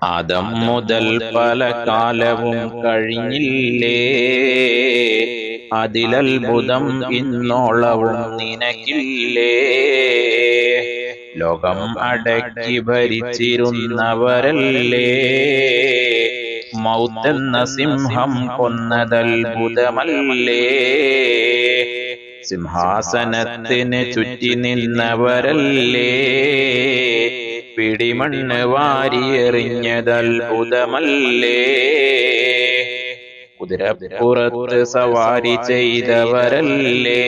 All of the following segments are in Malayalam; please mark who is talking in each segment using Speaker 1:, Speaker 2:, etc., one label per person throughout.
Speaker 1: ആദം മുതൽ പല കാലവും കഴിഞ്ഞില്ലേ, അതിലത്ഭുതം ഇന്നോളവും നിനക്കില്ലേ. ലോകം അടക്കി ഭരിച്ചിരുന്നവരല്ലേ, മൗത്തെന്ന സിംഹം കൊന്നതത്ഭുതമല്ലേ. സിംഹാസനത്തിന് ചുറ്റി നിന്നവരല്ലേ, പിടിമണ്ണ് വാരിയെറിഞ്ഞതത്ഭുതമല്ലേ. കുതിരപ്പുറത്ത് സവാരി ചെയ്തവരല്ലേ,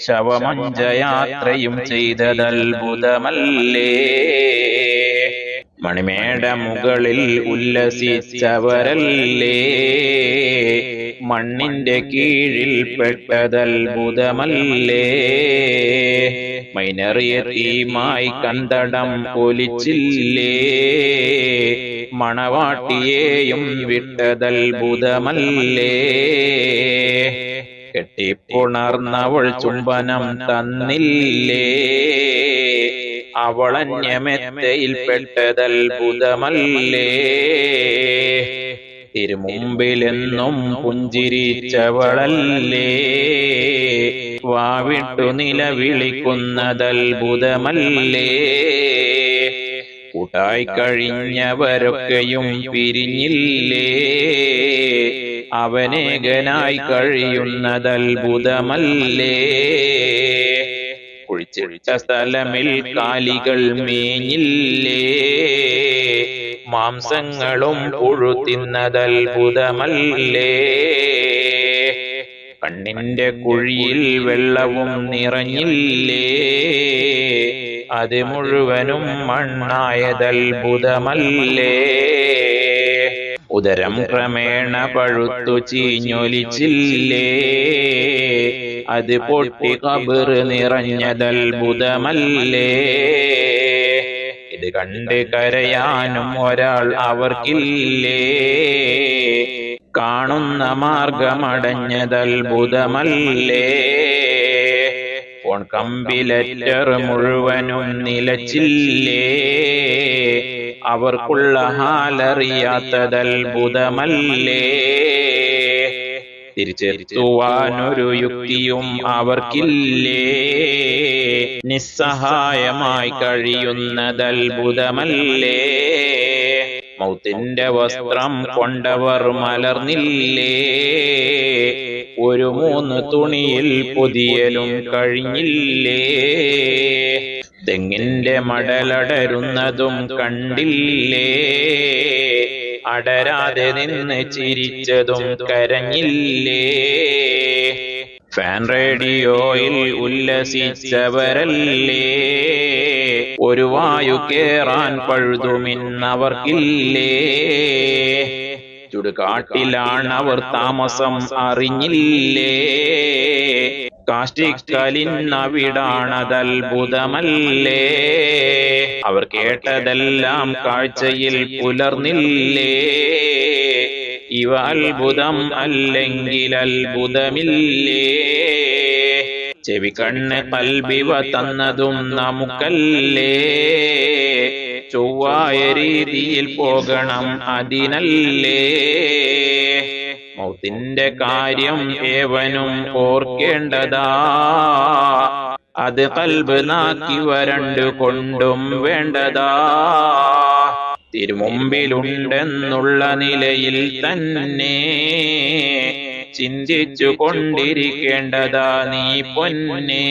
Speaker 1: ശവമഞ്ചയാത്രയും ചെയ്തതത്ഭുതമല്ലേ. മണിമേട മുകളിൽ ഉല്ലസിച്ചവരല്ലേ, മണ്ണിന്റെ കീഴിൽ പെട്ടതത്ഭുതമല്ലേ. മൈനറിയതീമായി കന്തടം പൊലിച്ചില്ലേ, മണവാട്ടിയെയും വിട്ടതത്ഭുതമല്ലേ. കെട്ടിപ്പുണർന്നവൾ ചുംബനം തന്നില്ലേ, അവളന്യമെത്തയിൽ പെട്ടതത്ഭുതമല്ലേ. തിരുമുമ്പിലെന്നും പുഞ്ചിരിച്ചവളല്ലേ, വാവിട്ടു നിലവിളിക്കുന്നതത്ഭുതമല്ലേ. കൂട്ടായി കഴിഞ്ഞവരൊക്കെയും പിരിഞ്ഞില്ലേ, അവനേകനായി കഴിയുന്നതത്ഭുതമല്ലേ. കുഴിച്ചിട്ട സ്ഥലമിൽ കാലികൾ മേഞ്ഞില്ലേ, മാംസങ്ങളും പുഴുതിന്നതത്ഭുതമല്ലേ. കണ്ണിന്റെ കുഴിയിൽ വെള്ളവും നിറഞ്ഞില്ലേ, അത് മുഴുവനും മണ്ണായതത്ഭുതമല്ലേ. ഉദരം ക്രമേണ പഴുത്തു ചീഞ്ഞൊലിച്ചില്ലേ, അത് പൊട്ടി ഖബർ നിറഞ്ഞതത്ഭുതമല്ലേ. ഇത് കണ്ട് കരയാനും ഒരാൾ അവർക്കില്ലേ, കാണുന്ന മാർഗമടഞ്ഞതത്ഭുതമല്ലേ. ഫോൺ കമ്പിലെറ്റർ മുഴുവനും നിലച്ചില്ലേ, അവർക്കുള്ള ഹാലറിയാത്തതത്ഭുതമല്ലേ. തിരിച്ചെത്തുവാനൊരു യുക്തിയും അവർക്കില്ലേ, നിസ്സഹായമായി കഴിയുന്നതത്ഭുതമല്ലേ. മൗത്തിന്റെ വസ്ത്രം കൊണ്ടവർ മലർന്നില്ലേ, ഒരു 3 തുണിയിൽ പൊതിയലും കഴിഞ്ഞില്ലേ. തെങ്ങിന്റെ മടലടരുന്നതും കണ്ടില്ലേ, അടരാതെ നിന്ന് ചിരിച്ചതും കരഞ്ഞില്ലേ. ഫാൻ റേഡിയോയിൽ ഉല്ലസിച്ചവരല്ലേ, ഒരു വായു കേറാൻ പഴുതുമിന്നവർക്കില്ലേ. ചുടുകാട്ടിലാണവർ താമസം അറിഞ്ഞില്ലേ, കാഷ്ടിക്കലിന്നവിടാണതത്ഭുതമല്ലേ. അവർ കേട്ടതെല്ലാം കാഴ്ചയിൽ പുലർന്നില്ലേ, ഇവ അത്ഭുതം അല്ലെങ്കിൽ അത്ഭുതമില്ലേ. ചെവി കണ്ണ് കൽബിവ തന്നതും നമുക്കല്ലേ, ചൊവ്വായ രീതിയിൽ പോകണം അതിനല്ലേ. മൗത്തിന്റെ കാര്യം ഏവനും ഓർക്കേണ്ടതാ, അത് കൽബ് നാക്കി വരണ്ടു കൊണ്ടും വേണ്ടതാ. തിരുമുമ്പിലുണ്ടെന്നുള്ള നിലയിൽ തന്നെ ചിന്തിച്ചു കൊണ്ടിരിക്കേണ്ടതാ നീ പൊന്നേ.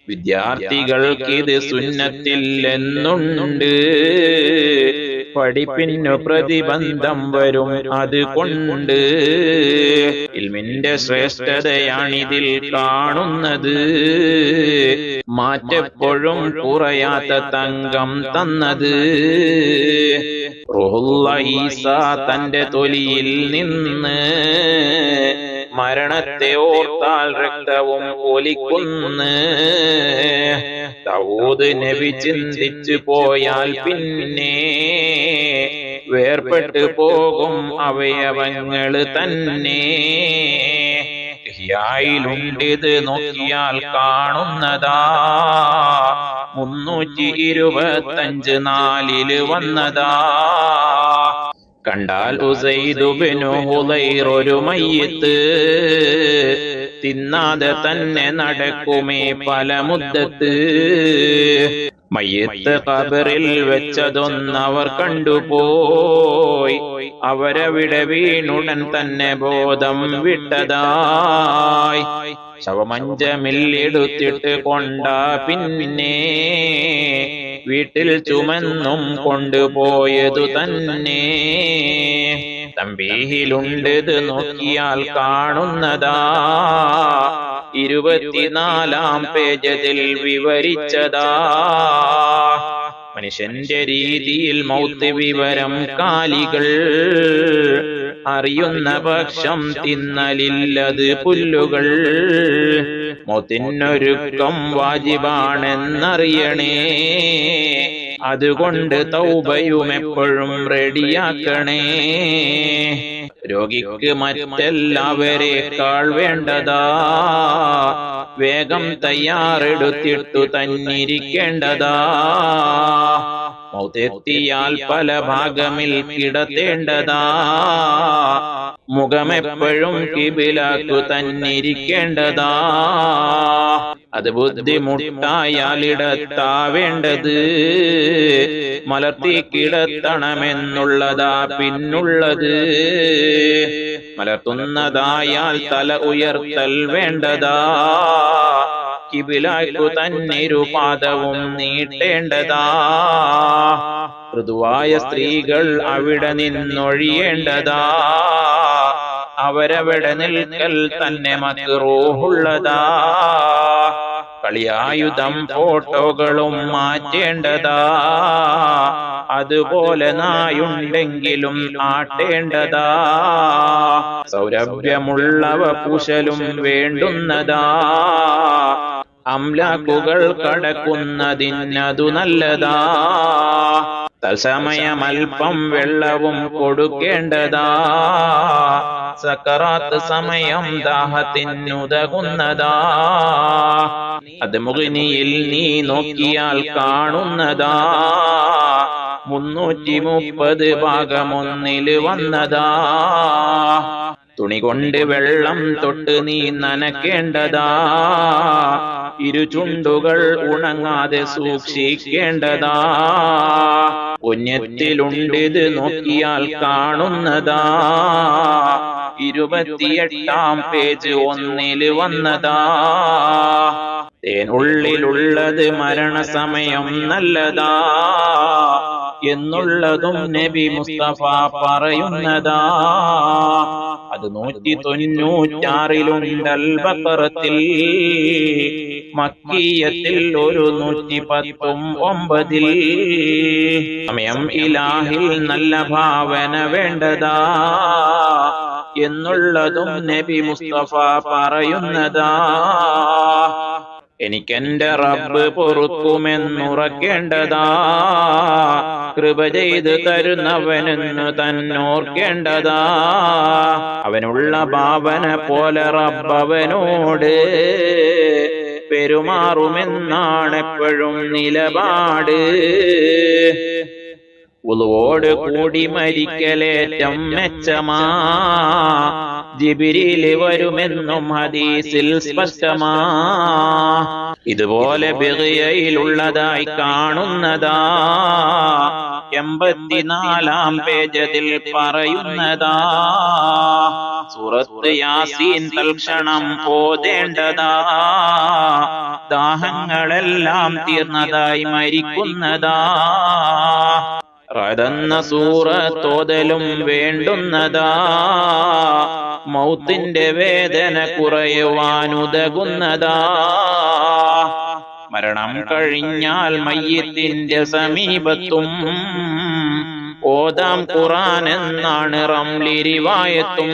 Speaker 1: വിദ്യാർത്ഥികൾക്കിത് സുന്നത്തില്ലെന്നുണ്ട്, പഠിപ്പിനു പ്രതിബന്ധം വരും അതുകൊണ്ട്. ഇൽമിന്റെ ശ്രേഷ്ഠതയാണിതിൽ കാണുന്നത്, മാറ്റെപ്പോഴും കുറയാത്ത തങ്കം തന്നത്. റൂഹുള്ള ഈസ തന്റെ തൊലിയിൽ നിന്ന് മരണത്തെ ഓർത്താൽ രക്തവും ഒലിക്കുന്നു. ദാവൂദ് നബി ചിന്തിച്ചു പോയാൽ പിന്നെ വേർപെട്ടു പോകും അവയവങ്ങൾ തന്നെ. ഇഹ്യായിലുണ്ടിത് നോക്കിയാൽ കാണുന്നതാ, 325 നാലില് വന്നതാ. കണ്ടാൽ ഉസൈദ് ഇബ്നു ഹുദൈർ ഒരു മയ്യിത്ത്, തിന്നാതെ തന്നെ നടക്കുമേ പല മുദ്ദത്ത്. മയ്യിത്ത് ഖബറിൽ വെച്ചതൊന്നവർ കണ്ടുപോയി, അവരവിടെ വീണുടൻ തന്നെ ബോധം വിട്ടതായി. ശവമഞ്ചമില്ലെടുത്തിട്ട് കൊണ്ട പിന്നെ വീട്ടിൽ ചുമന്നും കൊണ്ടുപോയതു തന്നെ. തമ്പീഹിലുണ്ടത് നോക്കിയാൽ കാണുന്നതാ, 24-ാം പേജതിൽ വിവരിച്ചതാ. മനുഷ്യന്റെ രീതിയിൽ മൗത്ത് വിവരം കാലികൾ അറിയുന്ന പക്ഷം തിന്നലില്ലത് പുല്ലുകൾ. മൗത്തിനൊരുക്കം വാജിബാണെന്നറിയണേ, അതുകൊണ്ട് തൗബയും എപ്പോഴും റെഡിയാക്കണേ. രോഗിക്ക് മറ്റെല്ലാവരേക്കാൾ വേണ്ടതാ, വേഗം തയ്യാറെടുത്തിട്ടു തന്നിരിക്കേണ്ടതാ. മൗത്തെത്തിയാൽ പല ഭാഗമിൽ കിടത്തേണ്ടതാ, മുഖമെപ്പോഴും കിബിലാക്കു തന്നിരിക്കേണ്ടതാ. അത് ബുദ്ധിമുട്ടായാലിടത്താവേണ്ടത്, മലർത്തി കിടത്തണമെന്നുള്ളതാ പിന്നുള്ളത്. മലർത്തുന്നതായാൽ തല ഉയർത്തൽ വേണ്ടതാ, കിബിലാക്കു തന്നിരുപാദവും നീട്ടേണ്ടതാ. ഋതുവായ സ്ത്രീകൾ അവിടെ നിന്നൊഴിയേണ്ടതാ, അവരവിടെ നിൽക്കൽ തന്നെ മക്റൂഹുള്ളതാ. കളിയായുധം ഫോട്ടോകളും മാറ്റേണ്ടതാ, അതുപോലെ നായുണ്ടെങ്കിലും ആട്ടേണ്ടതാ. സൗരഭ്യമുള്ളവ പൂശലും വേണ്ടുന്നതാ, അംലാക്കുകൾ കടക്കുന്നതിനതു നല്ലതാ. തത്സമയമൽപ്പം വെള്ളവും കൊടുക്കേണ്ടതാ, സക്കറാത്ത് സമയം ദാഹത്തിനുതകുന്നതാ. അത് മുഗ്നിയിൽ നീ നോക്കിയാൽ കാണുന്നതാ, 330 ഭാഗമൊന്നില് വന്നതാ. തുണി കൊണ്ട് വെള്ളം തൊട്ട് നീ നനക്കേണ്ടതാ, ഇരുചുണ്ടുകൾ ഉണങ്ങാതെ സൂക്ഷിക്കേണ്ടതാ. പുണ്യത്തിലുണ്ടിത് നോക്കിയാൽ കാണുന്നതാ, 28-ാം പേജ് 1-ല് വന്നതാ. തേനുള്ളിലുള്ളത് മരണസമയം നല്ലതാ എന്നുള്ളതും നബി മുസ്തഫ പറയുന്നതാ. അത് 196-ലുണ്ടൽ ബഖറത്തിൽ, മക്കിയത്തിൽ ഒരു 119-ൽ. സമയം ഇലാഹിൽ നല്ല ഭാവന വേണ്ടതാ എന്നുള്ളതും നബി മുസ്തഫ പറയുന്നതാ. എനിക്കെന്റെ റബ്ബ് പൊറുക്കുമെന്നുറക്കേണ്ടതാ, കൃപ ചെയ്ത് തരുന്നവനെന്ന് തന്നോർക്കേണ്ടതാ. അവനുള്ള ഭാവന പോലെ റബ്ബവനോട് പെരുമാറുമെന്നാണെപ്പോഴും നിലപാട്. ഉളുവോട് കൂടി മരിക്കലേറ്റം മെച്ചമാ, ജിബ്രീൽ വരുമെന്നും ഹദീസിൽ സ്പഷ്ടമാ. ഇതുപോലെ ബിഗ്യയിലുള്ളതായി കാണുന്നതാ, 84-ാം പേജതിൽ പറയുന്നതാ. സൂറത്ത് യാസീൻ തൽക്ഷണം ഓതേണ്ടതാ, ദാഹങ്ങളെല്ലാം തീർന്നതായി മരിക്കുന്നതാ. റഅദെന്ന സൂറത്തോതലും വേണ്ടുന്നതാ, മൗത്തിന്റെ വേദന കുറയുവാനുതകുന്നതാ. മരണം കഴിഞ്ഞാൽ മയ്യിത്തിന്റെ സമീപത്തും ഓതാം ഖുർആൻ എന്നാണ് റംലി റിവായത്തും.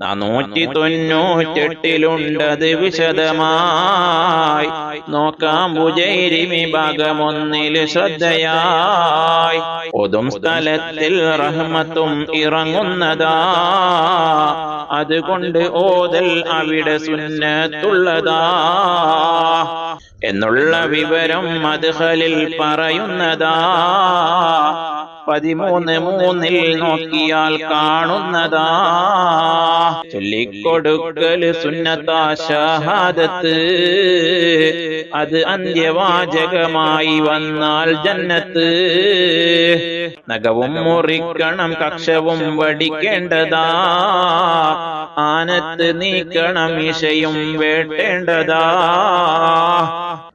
Speaker 1: 498-ലുണ്ടത് വിശദമായി നോക്കാം. ബുജൈരിമി ഭാഗം 1-ല് ശ്രദ്ധയായി. ഓതും സ്ഥലത്തിൽ റഹ്മത്തും ഇറങ്ങുന്നതാ, അതുകൊണ്ട് ഓതൽ അവിടെ സുന്നത്തുള്ളതാ. എന്നുള്ള വിവരം മദ്ഖലിൽ പറയുന്നതാ. 13:3 നോക്കിയാൽ കാണുന്നതാ. ചൊല്ലിക്കൊടുക്കൽ സുന്നത്താ ഷഹാദത്ത്, അത് അന്ത്യവാചകമായി വന്നാൽ ജന്നത്ത്. നഖവും മുറിക്കണം, കക്ഷവും വടിക്കേണ്ടതാ, ആനത്ത് നീക്കണം, ഇശയും വേട്ടേണ്ടതാ.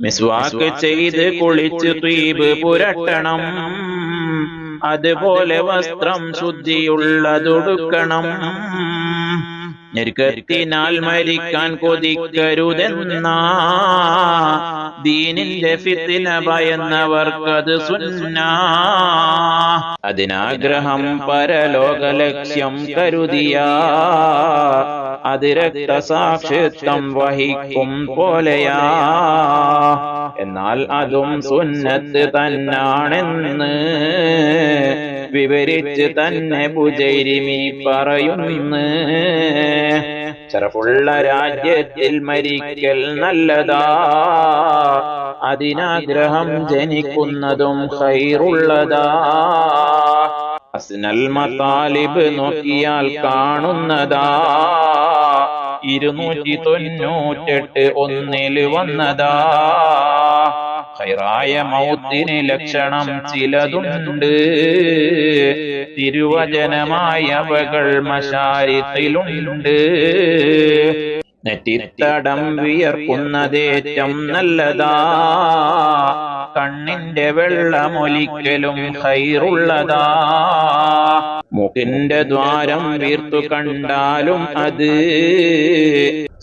Speaker 1: മിസ്വാക്ക് ചെയ്ത് കുളിച്ച് ത്വീബ് പുരട്ടണം, അതുപോലെ വസ്ത്രം ശുദ്ധിയുള്ളതൊടുക്കണം. ഞെരുക്കത്തിനാൽ മരിക്കാൻ കൊതിക്കരുതെന്നാ, ദീനിന്റെ ഫിത്ന ഭയന്നവർക്കത് സുന്നാ. അതിനാഗ്രഹം പരലോക ലക്ഷ്യം കരുതിയാ, അത് രക്തസാക്ഷിത്വം വഹിക്കും പോലെയാ. എന്നാൽ അതും സുന്നത്ത് തന്നാണെന്ന് വിവരിച്ച് തന്നെ ബുജൈരിമി പറയുന്നു. ശറഫുള്ള രാജ്യത്തിൽ മരിക്കൽ നല്ലതാ, അതിനാഗ്രഹം ജനിക്കുന്നതും ഖൈറുള്ളതാ. അസ്നൽ മതാലിബ് നോക്കിയാൽ കാണുന്നതാ, 298 ഒന്നിൽ വന്നതാ. ഖൈറായ മൗത്തിന് ലക്ഷണം ചിലതുണ്ട്, തിരുവചനമായവകൾ മശാരിഖിലുണ്ട്. നെറ്റിത്തടം വിയർക്കുന്നതേറ്റം നല്ലതാ, കണ്ണിന്റെ വെള്ളമൊലിക്കലും ഖൈറുള്ളതാ. മൂക്കിന്റെ ദ്വാരം വീർത്തു കണ്ടാലും അത്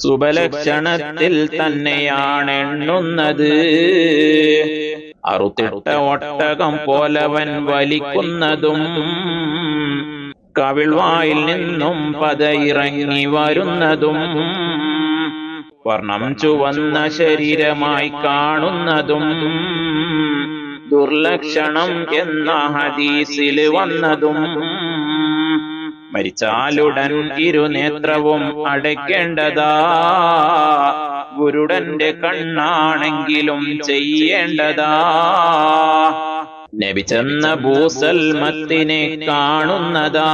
Speaker 1: ശുഭലക്ഷണത്തിൽ തന്നെയാണ് എണ്ണുന്നത്. അറുത്തിട്ട ഒട്ടകം പോലവൻ വലിക്കുന്നതും കവിൾവായിൽ നിന്നും പതയിറങ്ങി വരുന്നതും വർണ്ണം ചുവന്ന ശരീരമായി കാണുന്നതും ദുർലക്ഷണം എന്ന ഹദീസിൽ വന്നതും മരിച്ചാലുടൻ ഇരുനേത്രവും അടയ്ക്കേണ്ടതാ. ഗുരുടന്റെ കണ്ണാണെങ്കിലും ചെയ്യേണ്ടതാ. നബി ചെന്ന ഭൂസൽമത്തിനെ കാണുന്നതാ,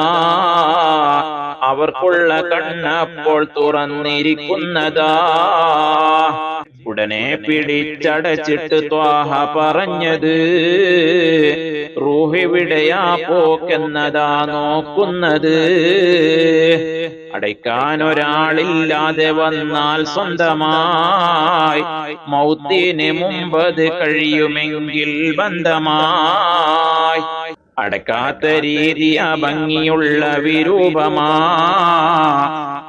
Speaker 1: അവർക്കുള്ള കണ്ണപ്പോൾ തുറന്നിരിക്കുന്നതാ. ഉടനെ പിടിച്ചടച്ചിട്ട് ത്വാഹ പറഞ്ഞത്, റൂഹിവിടെയാ പോക്കെന്നതാ നോക്കുന്നത്. അടയ്ക്കാൻ ഒരാളില്ലാതെ വന്നാൽ സ്വന്തമായി മൗത്തിന് മുമ്പത് കഴിയുമെങ്കിൽ ബന്ധമായി. അടക്കാത്ത രീതിയ ഭംഗിയുള്ള വിരൂപമാ,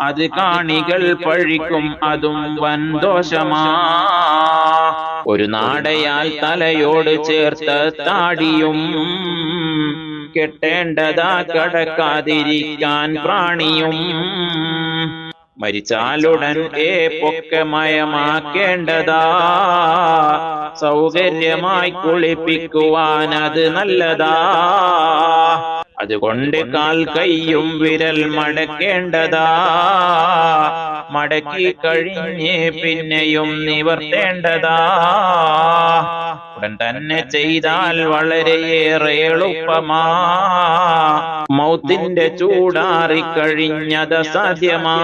Speaker 1: അത് കാണികൾ പഴിക്കും, അതും വൻദോഷമാ. ഒരു നാടയാൽ തലയോട് ചേർത്ത താടിയും കെട്ടേണ്ടതാ, കടക്കാതിരിക്കാൻ പ്രാണിയും. മരിച്ചാലുടൻ പൊക്കെ മയമാക്കേണ്ടതാ, സൗകര്യമായി കുളിപ്പിക്കുവാൻ അത് നല്ലതാ. അതുകൊണ്ട് കാൽ കൈയും വിരൽ മടക്കേണ്ടതാ, മടക്കി കഴിഞ്ഞ് പിന്നെയും നിവർത്തേണ്ടതാ. ഉടൻ തന്നെ ചെയ്താൽ വളരെയേറെ എളുപ്പമാ, മൗത്തിന്റെ ചൂടാറിക്കഴിഞ്ഞത് സാധ്യമാ.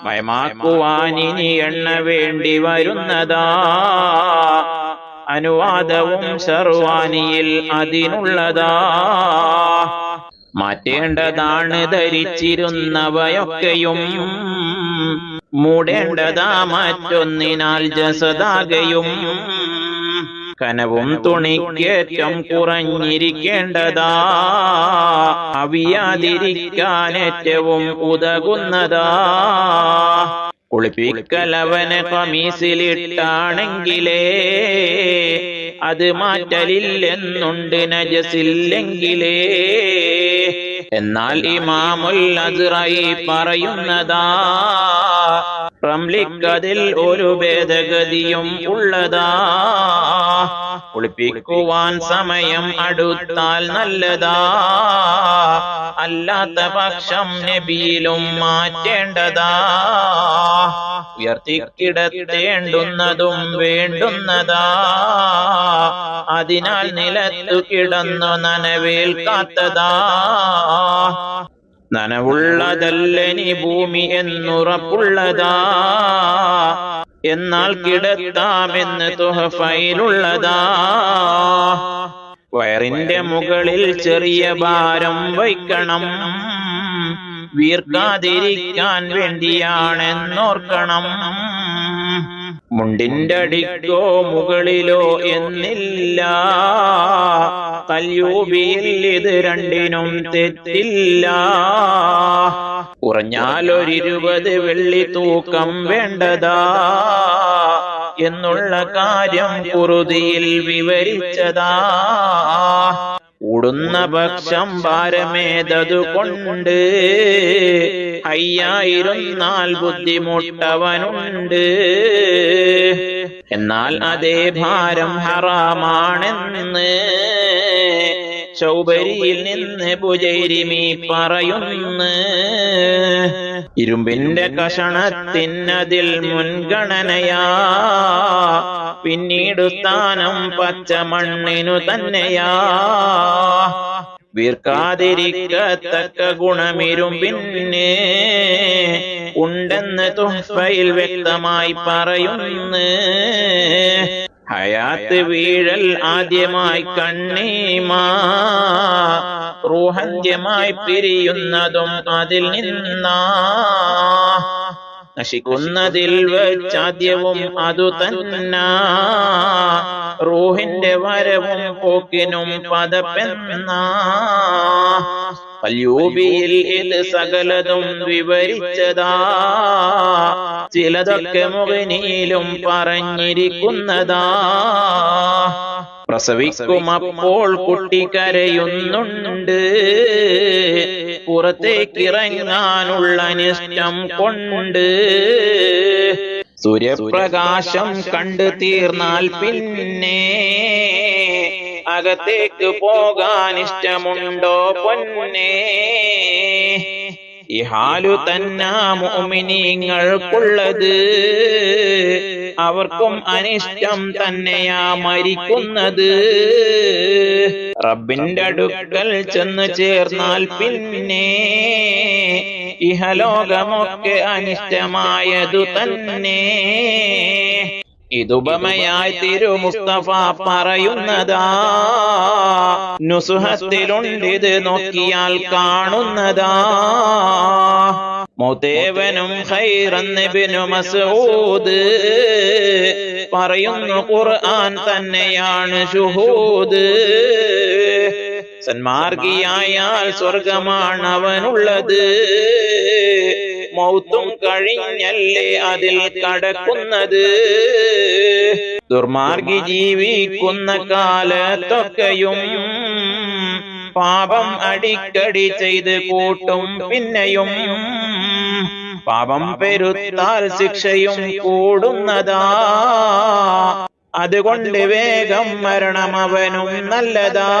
Speaker 1: മയമാക്കുവാനിനി എണ്ണ വേണ്ടി വരുന്നതാ, അനുവാദവും ശർവാനിയിൽ അതിനുള്ളതാ. മാറ്റേണ്ടതാണ് ധരിച്ചിരുന്നവയൊക്കെയും, മൂടേണ്ടതാ മറ്റൊന്നിനാൽ ജസദാകയും. കനവും തുണിക്കേറ്റം കുറഞ്ഞിരിക്കേണ്ടതാ, അവിയാതിരിക്കാൻ ഏറ്റവും ഉതകുന്നതാ. കുളിപ്പിക്കലവന് ഖമീസിലിട്ടാണെങ്കിലേ അത് മാറ്റലില്ലെന്നുണ്ട് നജസില്ലെങ്കിലേ. എന്നാൽ ഇമാമുൽ അസ്റഈ പറയുന്നതാ, റംലിക്കതിൽ ഒരു ഭേദഗതിയും ഉള്ളതാ. കുളിപ്പിക്കുവാൻ സമയം അടുത്താൽ നല്ലതാ. അല്ലാത്ത പക്ഷം നബിയിലും മാറ്റേണ്ടതാ. ഉയർത്തിക്കിടത്തേണ്ടുന്നതും വേണ്ടുന്നതാ. അതിനാൽ നിലത്തു കിടന്നു നനവേൽക്കാത്തതാ. നനവുള്ളതല്ലനി ഭൂമി എന്നുറപ്പുള്ളതാ. എന്നാൽ കിടത്താമെന്ന് തുഹഫയിലുള്ളതാ. വയറിന്റെ മുകളിൽ ചെറിയ ഭാരം വയ്ക്കണം. വീർക്കാതിരിക്കാൻ വേണ്ടിയാണെന്നോർക്കണം. മുണ്ടിന്റെ അടിക്കോ മുകളിലോ എന്നില്ല. കല്യൂബിയിൽ ഇത് രണ്ടിനും തെറ്റില്ല. കുറഞ്ഞാലൊരു20 വെള്ളി തൂക്കം വേണ്ടതാ എന്നുള്ള കാര്യം ഖുർആനിൽ വിവരിച്ചതാ. കൂടുന്ന പക്ഷം ഭാരമേതതുകൊണ്ട് അയ്യായിരുന്നാൽ ബുദ്ധിമുട്ടവനുണ്ട്. എന്നാൽ അതേ ഭാരം ഹറാമാണെന്ന് ചൗബരിയിൽ നിന്ന് ബുജൈരിമി പറയുന്നു. ഇരുമ്പിന്റെ കഷണത്തിനതിൽ മുൻഗണനയാ. പിന്നീട് സ്ഥാനം പച്ചമണ്ണിനു തന്നെയാ. വീർക്കാതിരിക്കത്തക്ക ഗുണമിരുമ്പിന് ഉണ്ടെന്ന് തുഹ്ഫയിൽ വ്യക്തമായി പറയുന്നു. ഹയാത്ത് വീഴൽ ആദ്യമായി കണ്ണീമാ. റൂഹന്ത്യമായി പിരിയുന്നതും അതിൽ നിന്നാ. നശിക്കുന്നതിൽ വെച്ചാദ്യവും അതു തന്നാ. റൂഹിന്റെ വരവും പോക്കിനും പദപ്പെന്നാ. കല്യൂബിയിൽ ഇത് സകലതും വിവരിച്ചതാ. ചിലതൊക്കെ മുഗ്നിയിലും പറഞ്ഞിരിക്കുന്നതാ. പ്രസവിക്കുമപ്പോൾ കുട്ടി കരയുന്നുണ്ട്. പുറത്തേക്കിറങ്ങാനുള്ള അനിഷ്ടം കൊണ്ട്. സൂര്യപ്രകാശം കണ്ടു തീർന്നാൽ പിന്നെ അകത്തേക്ക് പോകാൻ ഇഷ്ടമുണ്ടോ പൊന്നേ? ഈ ഹാലു തന്നാ മുഅ്മിനീങ്ങൾക്കുള്ളത്. അവർക്കും അനിഷ്ടം തന്നെയാ മരിക്കുന്നത്. റബ്ബിന്റെ അടുക്കൽ ചെന്ന് ചേർന്നാൽ പിന്നെ ഇഹലോകമൊക്കെ അനിഷ്ടമായതു തന്നെ. ഇതുപമയായി തിരു മുസ്തഫ പറയുന്നതാ. നുസുഹത്തിലുണ്ടിത് നോക്കിയാൽ കാണുന്നതാ. മൗതേവനും ഖൈറൻ ഇബ്നു മസ്ഊദ് പറയുന്നു. ഖുർആൻ തന്നെയാണ് ശുഹൂദ്. സന്മാർഗിയായാൽ സ്വർഗമാണ് അവനുള്ളത്. മൗത്തും കഴിഞ്ഞല്ലേ അതിൽ കടക്കുന്നത്. ദുർമാർഗി ജീവിക്കുന്ന കാലത്തൊക്കെയും പാപം അടിക്കടി ചെയ്ത് കൂട്ടും. പിന്നെയും പാപം പെരുത്താൽ ശിക്ഷയും കൂടുന്നതാ. അതുകൊണ്ട് വേഗം മരണം അവനും നല്ലതാ.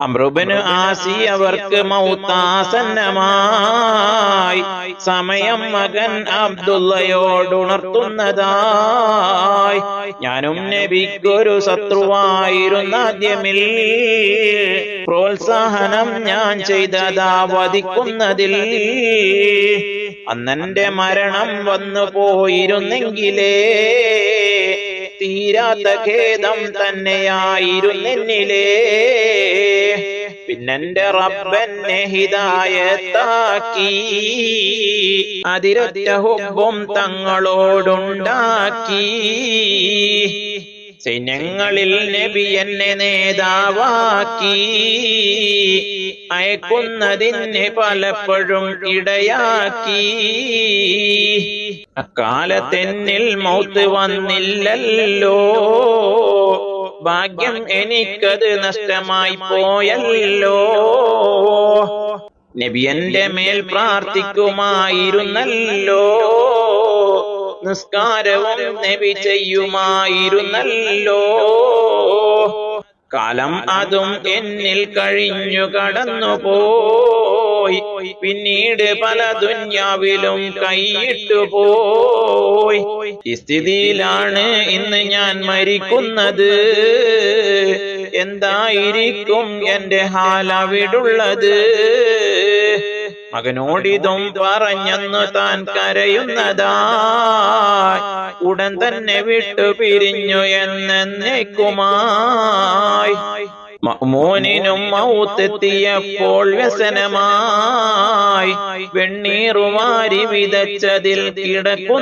Speaker 1: അംറുബ്നു ആസി അവർക്ക് മൗത്താസന്നമായി. സമയം മകൻ അബ്ദുള്ളയോടുണർത്തുന്നതായി. ഞാനും നബിക്കൊരു ശത്രുവായിരുന്ന ആദ്യമിൽ. പ്രോത്സാഹനം ഞാൻ ചെയ്തതാ വധിക്കുന്നതിൽ. അന്നെന്റെ മരണം വന്നു പോയിരുന്നെങ്കിലേ തീരാത്ത ഖേദം തന്നെയായിരുന്നെന്നിലേ. പിന്നെന്റെ റബ്ബെന്നെ ഹിദായത്താക്കി. അതിരറ്റ ഹുബ്ബും തങ്ങളോടുണ്ടാക്കി. സൈന്യങ്ങളിൽ നബി എന്നെ നേതാവാക്കി. അയക്കുന്നതിന് പലപ്പോഴും ഇടയാക്കി. അക്കാലത്തെന്നിൽ മൗത്ത് വന്നില്ലല്ലോ. ഭാഗ്യം എനിക്കത് നഷ്ടമായി പോയല്ലോ. നബി എന്റെ മേൽ പ്രാർത്ഥിക്കുമായിരുന്നല്ലോ, നിസ്കാരവും നബി ചെയ്യുമായിരുന്നല്ലോ. കാലം അതും എന്നിൽ കഴിഞ്ഞു കടന്നുപോയി, പിന്നീട് പല ദുന്യാവിലും കൈയിട്ടു പോയി. ഈ സ്ഥിതിയിലാണ് ഇന്ന് ഞാൻ മരിക്കുന്നത്. എന്തായിരിക്കും എന്റെ ഹാലവിടുള്ളത്? മകനോടിതും പറഞ്ഞെന്നു താൻ കരയുന്നതായി, ഉടൻ തന്നെ വിട്ടു പിരിഞ്ഞു എന്നേക്കുമായി. മഅ്മൂനിനും മൗത്തെത്തിയപ്പോൾ വ്യസനമായി, വെണ്ണീറുമാരി വിതച്ചതിൽ കിടക്കുന്നതായി.